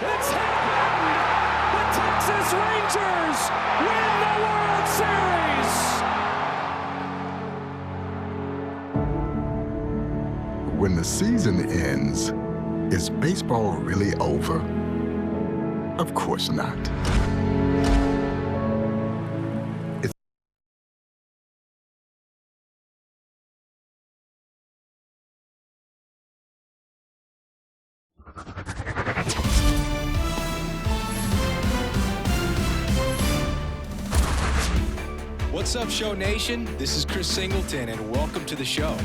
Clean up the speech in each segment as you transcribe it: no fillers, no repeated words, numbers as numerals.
It's happened! The Texas Rangers win the World Series! When the season ends, is baseball really over? Of course not. What's up, Show Nation? This is Chris Singleton, and welcome to the show.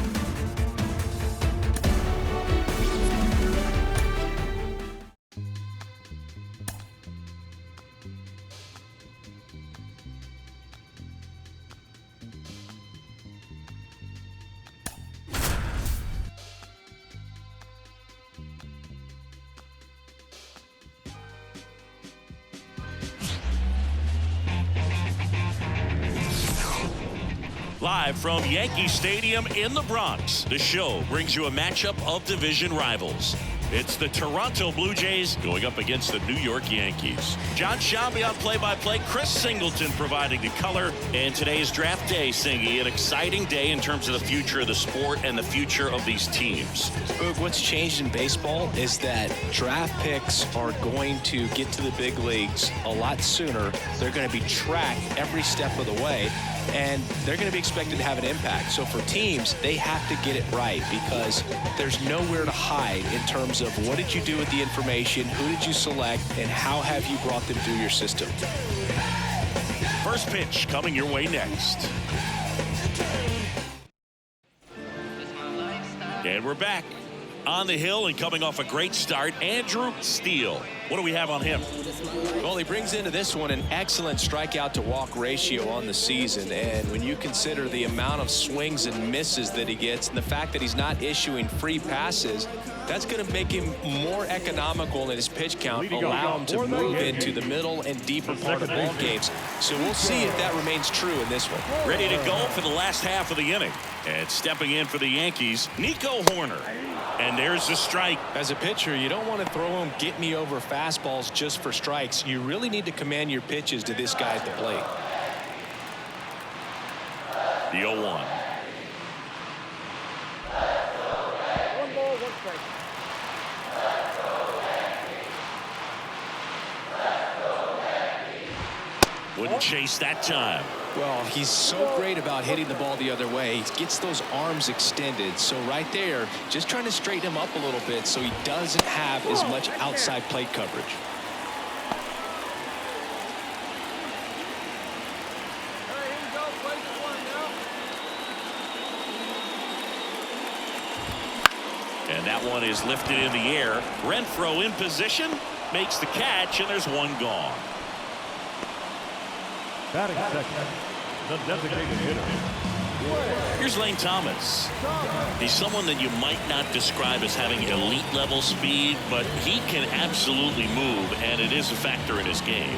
Live from Yankee Stadium in the Bronx, the show brings you a matchup of division rivals. It's the Toronto Blue Jays going up against the New York Yankees. John Shambi on play-by-play, Chris Singleton providing the color. And today's draft day, Singy, an exciting day in terms of the future of the sport and the future of these teams. What's changed in baseball is that draft picks are going to get to the big leagues a lot sooner. They're going to be tracked every step of the way, and they're going to be expected to have an impact. So for teams, they have to get it right because there's nowhere to hide in terms of what did you do with the information, who did you select, and how have you brought them through your system. First pitch coming your way next. And we're back on the hill and coming off a great start, Andrew Steele. What do we have on him? Well, he brings into this one an excellent strikeout to walk ratio on the season. And when you consider the amount of swings and misses that he gets and the fact that he's not issuing free passes, that's going to make him more economical in his pitch count, allow him to move into the middle and deeper part of ball games. So we'll see if that remains true in this one. Ready to go for the last half of the inning. And stepping in for the Yankees, Nico Horner. And there's the strike. As a pitcher, you don't want to throw him get me over fastballs just for strikes. You really need to command your pitches to this guy at the plate. The 0-1. One ball, one strike. Wouldn't chase that time. Well, he's so great about hitting the ball the other way. He gets those arms extended. So right there, just trying to straighten him up a little bit so he doesn't have as much outside plate coverage. All right, here we go. Play this one now. And that one is lifted in the air. Renfroe in position, makes the catch, and there's one gone. Batting second, the designated hitter. Here's Lane Thomas. He's someone that you might not describe as having elite level speed, but he can absolutely move, and it is a factor in his game.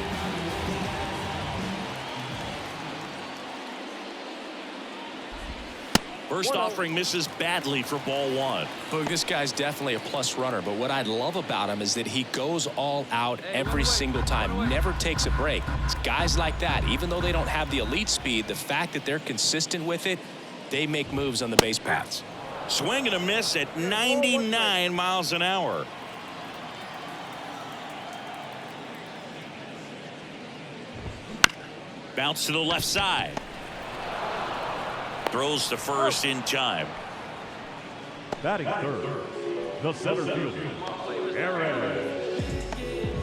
First offering misses badly for ball one. Look, this guy's definitely a plus runner, but what I love about him is that he goes all out every single time, never takes a break. It's guys like that, even though they don't have the elite speed, the fact that they're consistent with it, they make moves on the base paths. Swing and a miss at 99 miles an hour. Bounce to the left side. Throws to first in time. Batting third, the center fielder, Aaron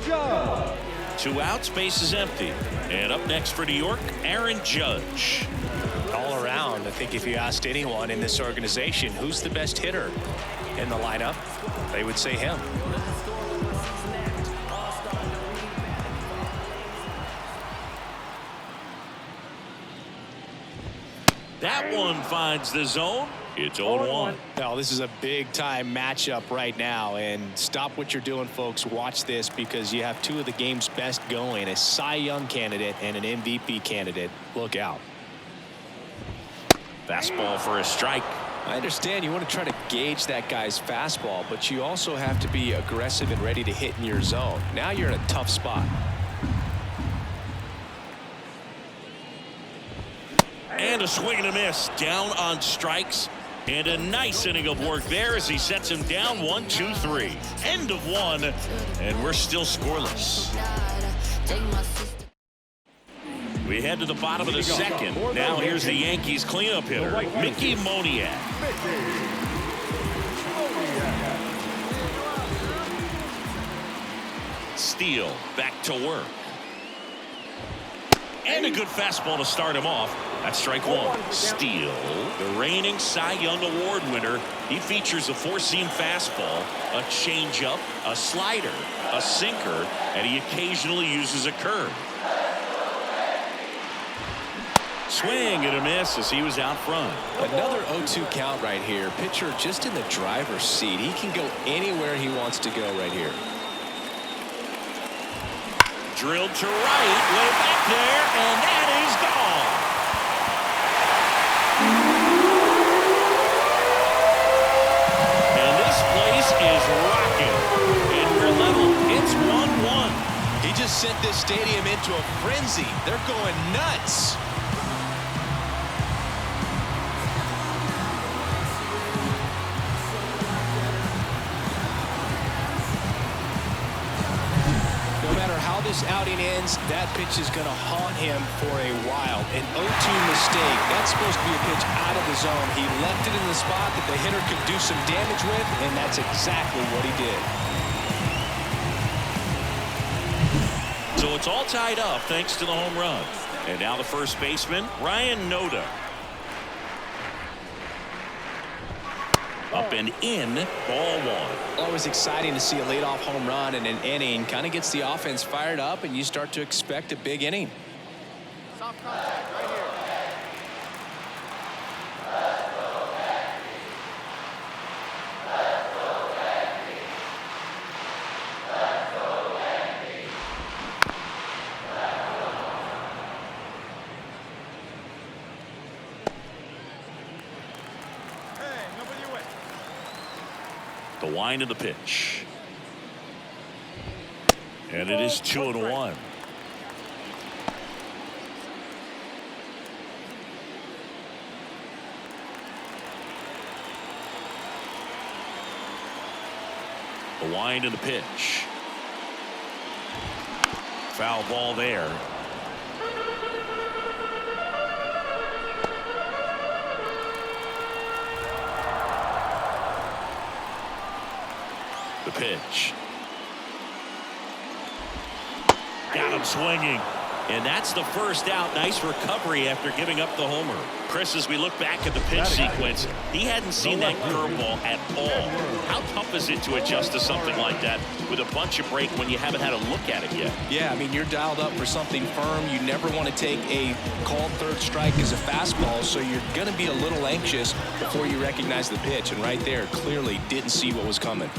Judge. 2 outs, base is empty. And up next for New York, Aaron Judge. All around, I think if you asked anyone in this organization who's the best hitter in the lineup, they would say him. That one finds the zone. It's 0-1. Now, this is a big-time matchup right now, and stop what you're doing, folks. Watch this because you have two of the game's best going, a Cy Young candidate and an MVP candidate. Look out. Fastball for a strike. I understand you want to try to gauge that guy's fastball, but you also have to be aggressive and ready to hit in your zone. Now you're in a tough spot. And a swing and a miss. Down on strikes. And a nice inning of work there as he sets him down 1-2-3. End of one, and we're still scoreless. We head to the bottom of the second. Now here's the Yankees cleanup hitter, Mickey Moniak. Steele back to work. And a good fastball to start him off. That's strike one. Steele, the reigning Cy Young Award winner. He features a four-seam fastball, a changeup, a slider, a sinker, and he occasionally uses a curve. Swing and a miss as he was out front. Another 0-2 count right here. Pitcher just in the driver's seat. He can go anywhere he wants to go right here. Drilled to right, way back there, and that is gone. And this place is rocking. And we're level. It's 1-1. He just sent this stadium into a frenzy. They're going nuts. No matter how this outing ends, that pitch is going to haunt him for a while. An 0-2 mistake. That's supposed to be a pitch out of the zone. He left it in the spot that the hitter could do some damage with, and that's exactly what he did. So it's all tied up thanks to the home run. And now the first baseman, Ryan Noda. Up and in, ball one. Always exciting to see a leadoff home run in an inning. Kind of gets the offense fired up, and you start to expect a big inning. Soft contact right here. The wind of the pitch. And it is 2-1. The wind of the pitch. Foul ball there. The pitch. Got him swinging. And that's the first out. Nice recovery after giving up the homer. Chris, as we look back at the pitch sequence, he hadn't seen that curveball at all. How tough is it to adjust to something like that with a bunch of break when you haven't had a look at it yet? Yeah, I mean, you're dialed up for something firm. You never want to take a called third strike as a fastball, so you're going to be a little anxious before you recognize the pitch. And right there, clearly didn't see what was coming.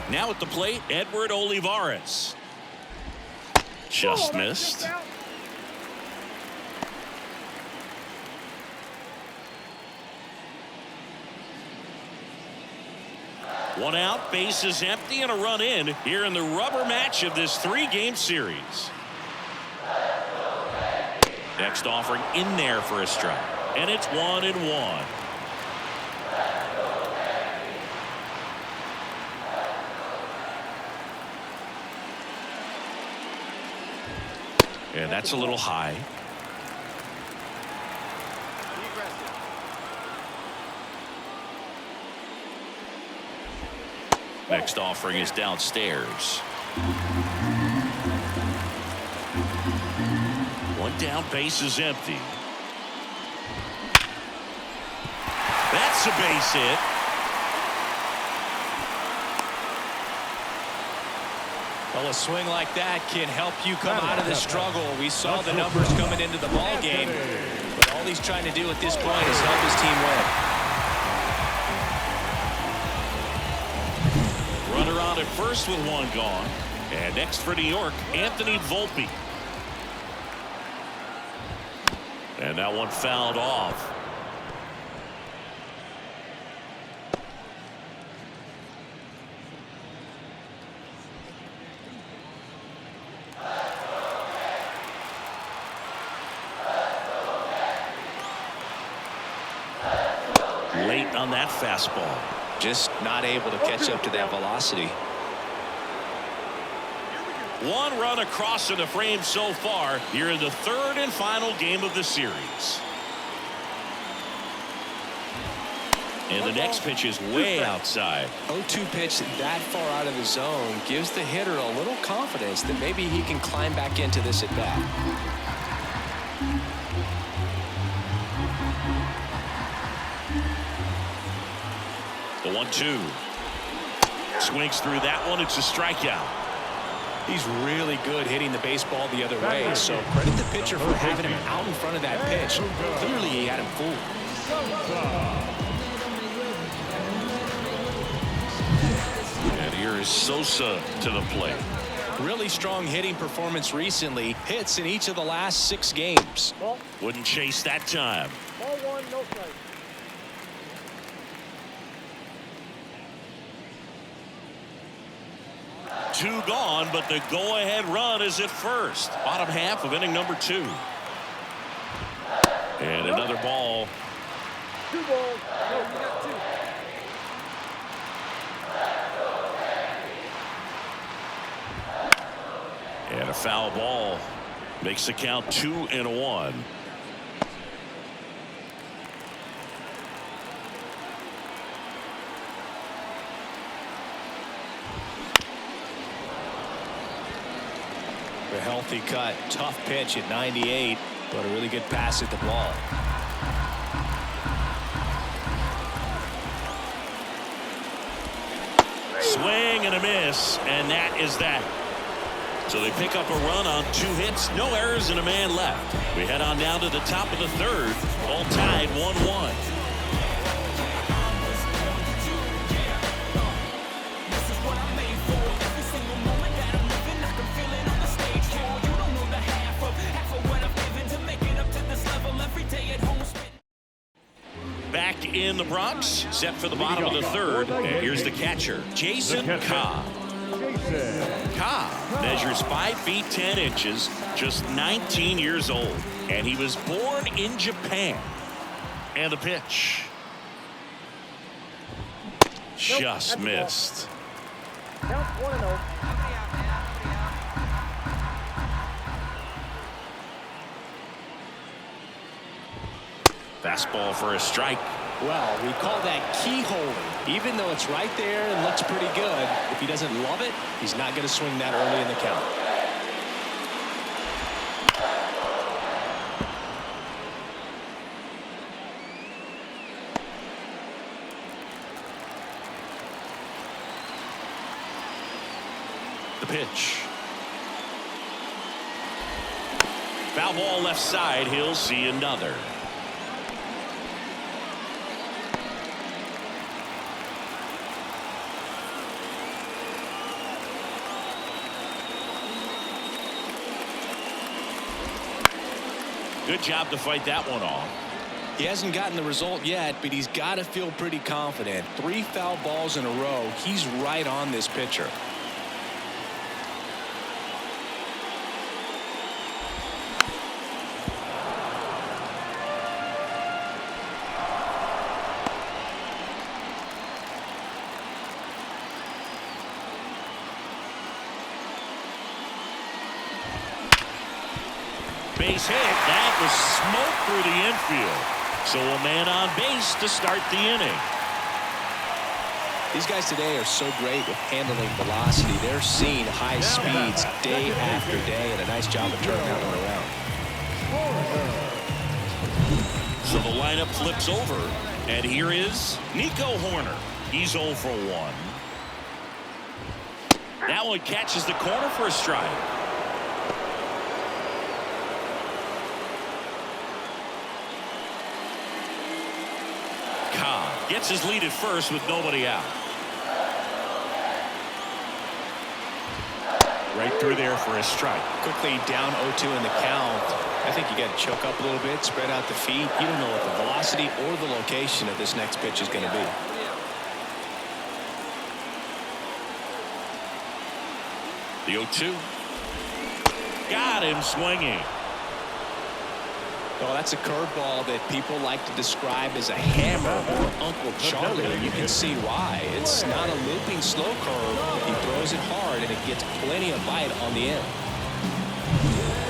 Now at the plate, Edward Olivares. Just missed. One out, bases empty, and a run in here in the rubber match of this three-game series. Next offering in there for a strike, and it's 1-1. And that's a little high. Next offering is downstairs. One down, base is empty. That's a base hit. Well, a swing like that can help you come out of the struggle. We saw the numbers coming into the ball game, but all he's trying to do at this point is help his team win. Runner on at first with one gone. And next for New York, Anthony Volpe. And that one fouled off. late on that fastball. Just not able to catch up to that velocity. One run across in the frame so far here in the third and final game of the series. And the next pitch is way outside. 0-2 pitch that far out of the zone gives the hitter a little confidence that maybe he can climb back into this at bat. The 1-2. Swings through that one. It's a strikeout. He's really good hitting the baseball the other way, so credit the pitcher for having him out in front of that pitch. Clearly he had him fooled. And here is Sosa to the plate. Really strong hitting performance recently. Hits in each of the last 6 games. Wouldn't chase that time. Ball 1, no strike. Two gone, but the go-ahead run is at first. Bottom half of inning number 2. And another ball. 2 balls. No, you got 2. And a foul ball makes the count 2-1. A healthy cut, tough pitch at 98, but a really good pass at the ball. Swing and a miss, and that is that. So they pick up a run on 2 hits, no errors, and a man left. We head on down to the top of the third, all tied 1-1. Back in the Bronx, set for the bottom of the third, and here's the catcher, Jason Cobb. Cobb measures 5 feet 10 inches, just 19 years old, and he was born in Japan. And the pitch. Just missed. Count 1-0. Fastball for a strike. Well, we call that keyhole. Even though it's right there and looks pretty good, if he doesn't love it, he's not going to swing that early in the count. The pitch. Foul ball left side. He'll see another. Good job to fight that one off. He hasn't gotten the result yet, but he's got to feel pretty confident. 3 foul balls in a row. He's right on this pitcher. Base hit. That was smoke through the infield. So a man on base to start the inning. These guys today are so great with handling velocity. They're seeing high speeds day after day, and a nice job of turning that one around. So the lineup flips over, and here is Nico Horner. He's 0 for 1. That one catches the corner for a strike. Cobb gets his lead at first with nobody out. Right through there for a strike. Quickly down 0-2 in the count. I think you got to choke up a little bit, spread out the feet. You don't know what the velocity or the location of this next pitch is going to be. The 0-2. Got him swinging. Well, that's a curveball that people like to describe as a hammer or Uncle sharper, and you can see why. It's not a looping slow curve. He throws it hard, and it gets plenty of bite on the end.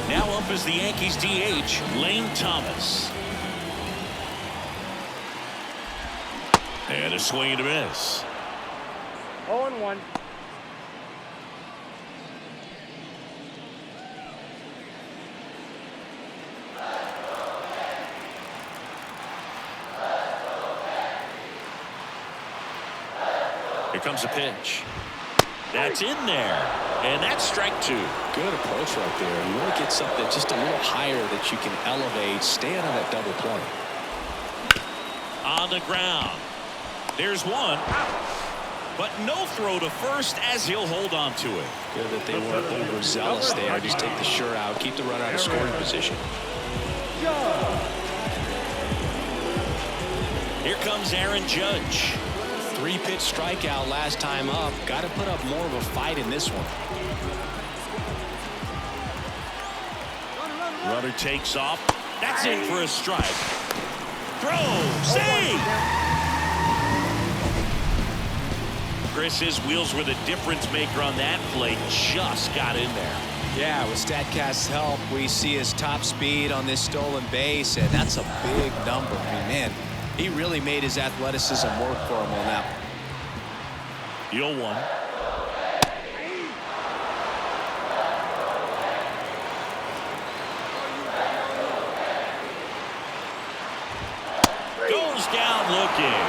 Now up is the Yankees DH, Lane Thomas. And a swing and a miss. 0-1. Here comes a pitch. That's in there. And that's strike 2. Good approach right there. You want to get something just a little higher that you can elevate. Stay out of that double play. On the ground. There's one. But no throw to first as he'll hold on to it. Good that they weren't overzealous there. Just take the sure out. Keep the runner out of scoring position. Here comes Aaron Judge. 3-pitch strikeout last time up. Got to put up more of a fight in this one. Runner takes off. That's in for a strike. Throw. Save. Chris, his wheels were the difference maker on that play. Just got in there. Yeah, with StatCast's help, we see his top speed on this stolen base, and that's a big number. I mean, man, he really made his athleticism work for him on that one. The 0-1. Goes down looking.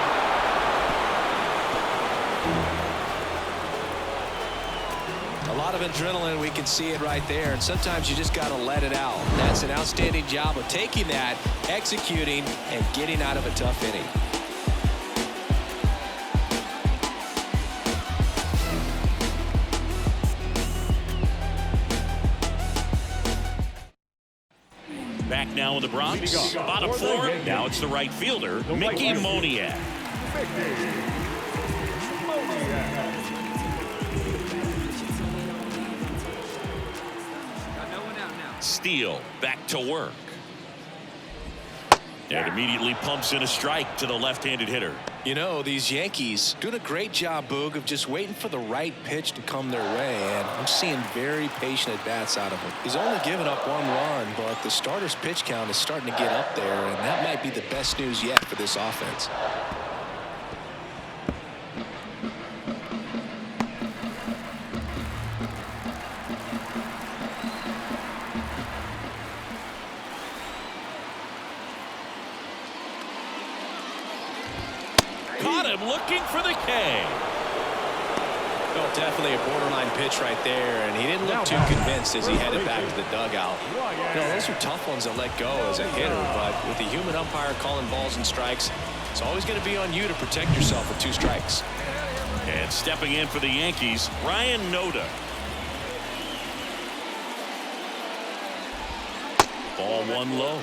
A lot of adrenaline, we can see it right there, and sometimes you just got to let it out. That's an outstanding job of taking that, executing, and getting out of a tough inning. Back now in the Bronx. Bottom four. Now it's the right fielder, Mickey Moniak. Steele back to work. And immediately pumps in a strike to the left-handed hitter. You know, these Yankees doing a great job, Boog, of just waiting for the right pitch to come their way, and I'm seeing very patient at-bats out of him. He's only given up 1 run, but the starter's pitch count is starting to get up there, and that might be the best news yet for this offense. Caught him looking for the K. Well, definitely a borderline pitch right there, and he didn't look too convinced as he headed back to the dugout. You know, those are tough ones to let go as a hitter, but with the human umpire calling balls and strikes, it's always going to be on you to protect yourself with 2 strikes. And stepping in for the Yankees, Ryan Noda. Ball 1 low.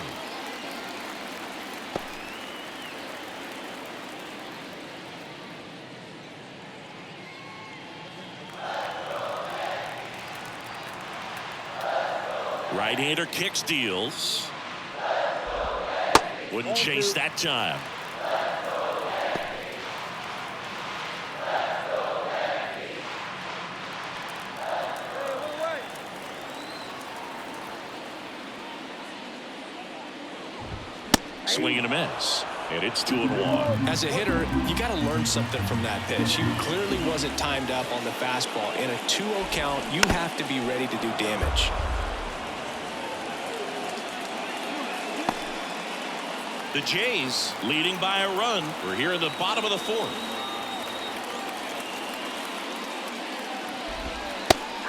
Right-hander kicks, deals. Wouldn't chase that time. Swing and a miss. And it's 2-1. As a hitter, you got to learn something from that pitch. He clearly wasn't timed up on the fastball. In a 2-0 count, you have to be ready to do damage. The Jays leading by a run. We're here in the bottom of the 4th.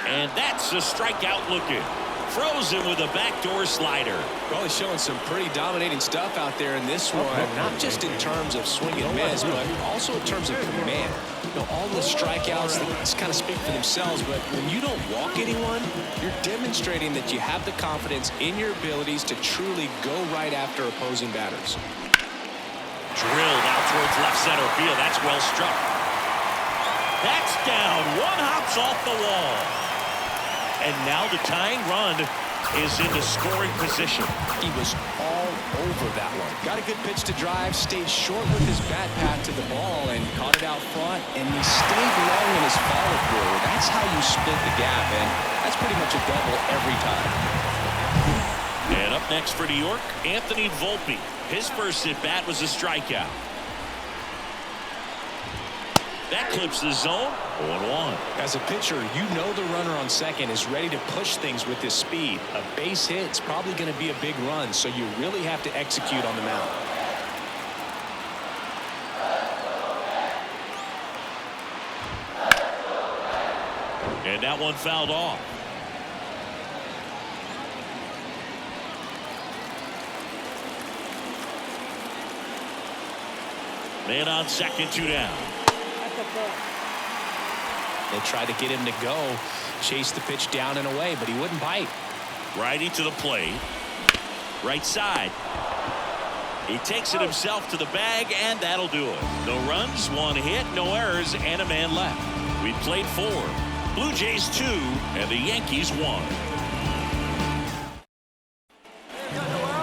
And that's a strikeout looking. Throws him with a backdoor slider. Well, he's showing some pretty dominating stuff out there in this one, not just in terms of swing and miss, but also in terms of command. You know, all the strikeouts just kind of speak for themselves, but when you don't walk anyone, you're demonstrating that you have the confidence in your abilities to truly go right after opposing batters. Drilled out towards left center field. That's well struck. That's down. 1 hops off the wall. And now the tying run is into scoring position. He was all over that one. Got a good pitch to drive, stayed short with his bat path to the ball, and caught it out front, and he stayed long in his follow through. That's how you split the gap, and that's pretty much a double every time. And up next for New York, Anthony Volpe. His first at bat was a strikeout. That clips the zone. 0-1. As a pitcher, you know the runner on second is ready to push things with his speed. A base hit is probably going to be a big run, so you really have to execute on the mound. And that one fouled off. Man on second, 2 down. They tried to get him to go, chase the pitch down and away, but he wouldn't bite. Righty to the plate. Right side. He takes it himself to the bag, and that'll do it. No runs, 1 hit, no errors, and a man left. We played 4. Blue Jays 2, and the Yankees 1.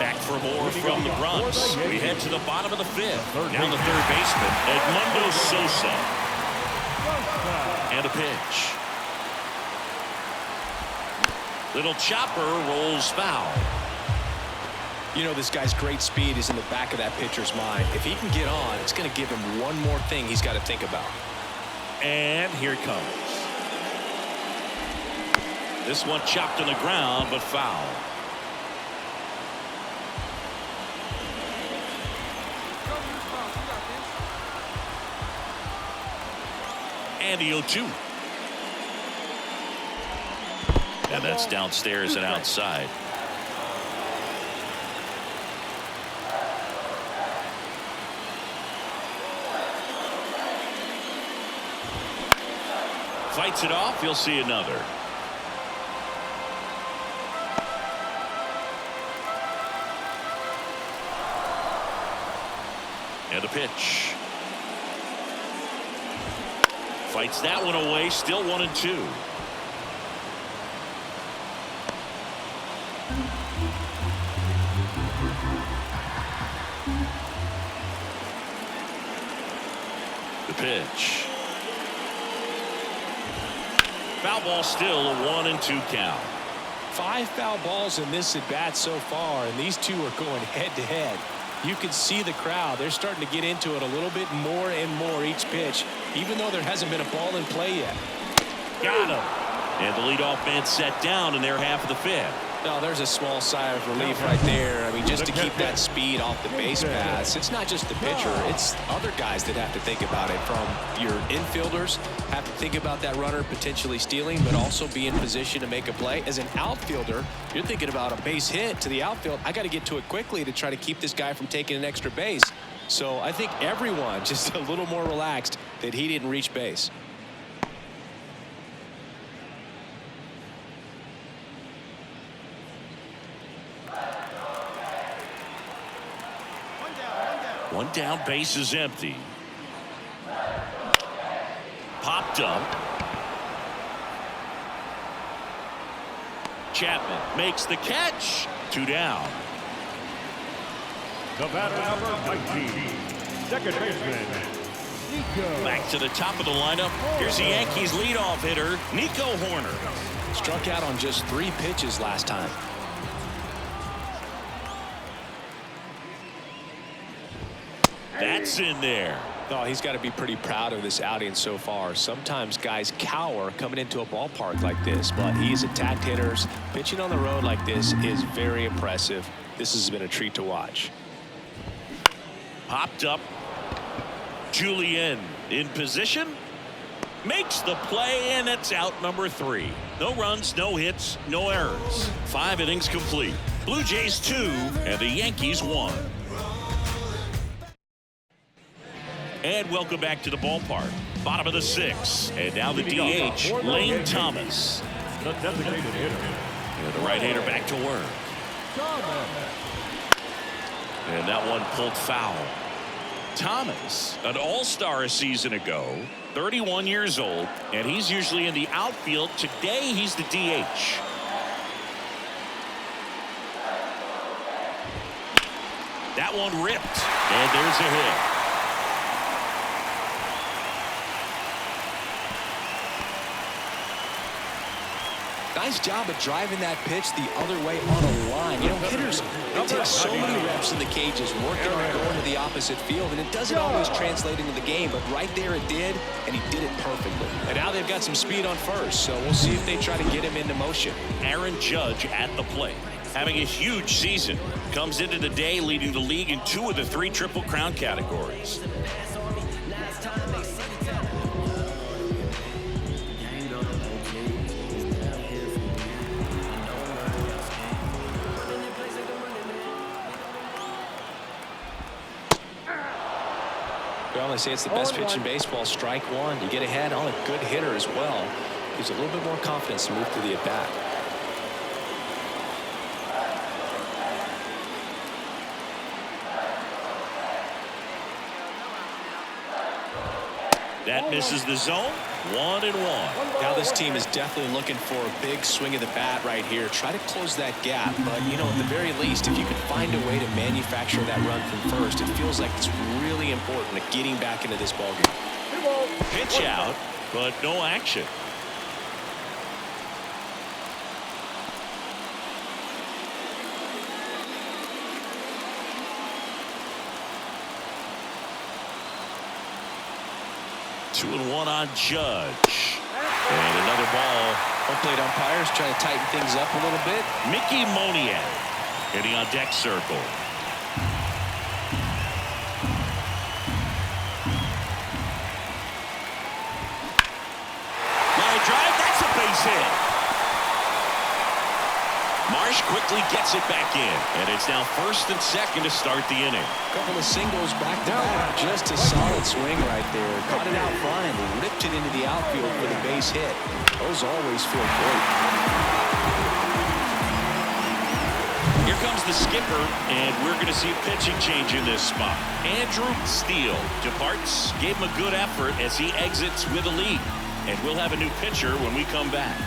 Back for more from the Bronx. We head to the bottom of the 5th. Now the third baseman, Edmundo Sosa. And a pitch. Little chopper rolls foul. You know, this guy's great speed is in the back of that pitcher's mind. If he can get on, it's going to give him one more thing he's got to think about. And here it comes. This one chopped on the ground, but foul. And the 0-2. And that's downstairs and outside. Fights it off. You'll see another. And the pitch. Fights that one away. Still 1-2. The pitch. Foul ball, still a 1-2 count. 5 foul balls in this at bat so far, and these two are going head to head. You can see the crowd. They're starting to get into it a little bit more and more each pitch, even though there hasn't been a ball in play yet. Got him. And the leadoff man set down in their half of the 5th. No, there's a small sigh of relief right there. I mean, just to keep that speed off the base paths. It's not just the pitcher. It's other guys that have to think about it. From your infielders have to think about that runner potentially stealing, but also be in position to make a play. As an outfielder, you're thinking about a base hit to the outfield. I got to get to it quickly to try to keep this guy from taking an extra base. So I think everyone just a little more relaxed that he didn't reach base. One down, base is empty. Popped up. Chapman makes the catch. 2 down. The batter, number 19, second baseman, Nico. Back to the top of the lineup. Here's the Yankees leadoff hitter, Nico Horner. Struck out on just 3 pitches last time. That's in there. Oh, he's got to be pretty proud of this outing so far. Sometimes guys cower coming into a ballpark like this, but he's attacked hitters. Pitching on the road like this is very impressive. This has been a treat to watch. Popped up. Julian in position. Makes the play, and it's out number 3. No runs, no hits, no errors. 5 innings complete. Blue Jays 2 and the Yankees 1. And welcome back to the ballpark. Bottom of the 6th. And now the DH, Lane Thomas. The designated hitter. And the right-hander back to work. And that one pulled foul. Thomas, an all-star a season ago, 31 years old, and he's usually in the outfield. Today, he's the DH. That one ripped, and there's a hit. Nice job of driving that pitch the other way on a line. You know, hitters, it takes so many reps in the cages working on going to the opposite field, and it doesn't always translate into the game, but right there it did, and he did it perfectly. And now they've got some speed on first, so we'll see if they try to get him into motion. Aaron Judge at the plate, having a huge season. Comes into the day leading the league in 2 of the 3 Triple Crown categories. Well, they say it's the best pitch in baseball. Strike one. You get ahead on a good hitter as well. Gives a little bit more confidence to move through the at-bat. That misses the zone. 1-1. Now this team is definitely looking for a big swing of the bat right here. Try to close that gap, but you know, at the very least, if you can find a way to manufacture that run from first, it feels like it's really important to getting back into this ballgame. Pitch out, but no action. Two and one on Judge. And another ball. Home plate umpires trying to tighten things up a little bit. Mickey Moniak hitting on deck circle. Line drive, that's a base hit. Marsh quickly gets it back in, and it's now first and second to start the inning. Couple of singles back to back. Just a solid swing right there. Caught it out front and ripped it into the outfield for the base hit. Those always feel great. Here comes the skipper, and we're going to see a pitching change in this spot. Andrew Steele departs, gave him a good effort as he exits with a lead. And we'll have a new pitcher when we come back.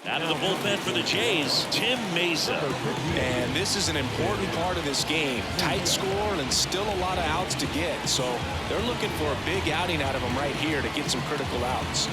Out of the bullpen for the Jays, Tim Mesa. And this is an important part of this game. Tight score and still a lot of outs to get. So they're looking for a big outing out of him right here to get some critical outs.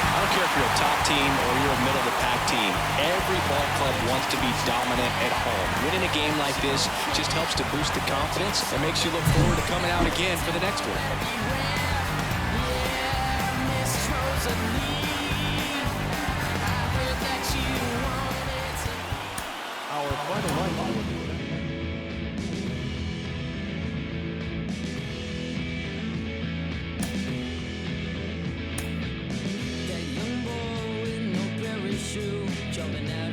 I don't care if you're a top team or you're a middle of the pack team. Every ball club wants to be dominant at home. Winning a game like this just helps to boost the confidence and makes you look forward to coming out again for the next one. Our final line. That young boy with no parachute jumping out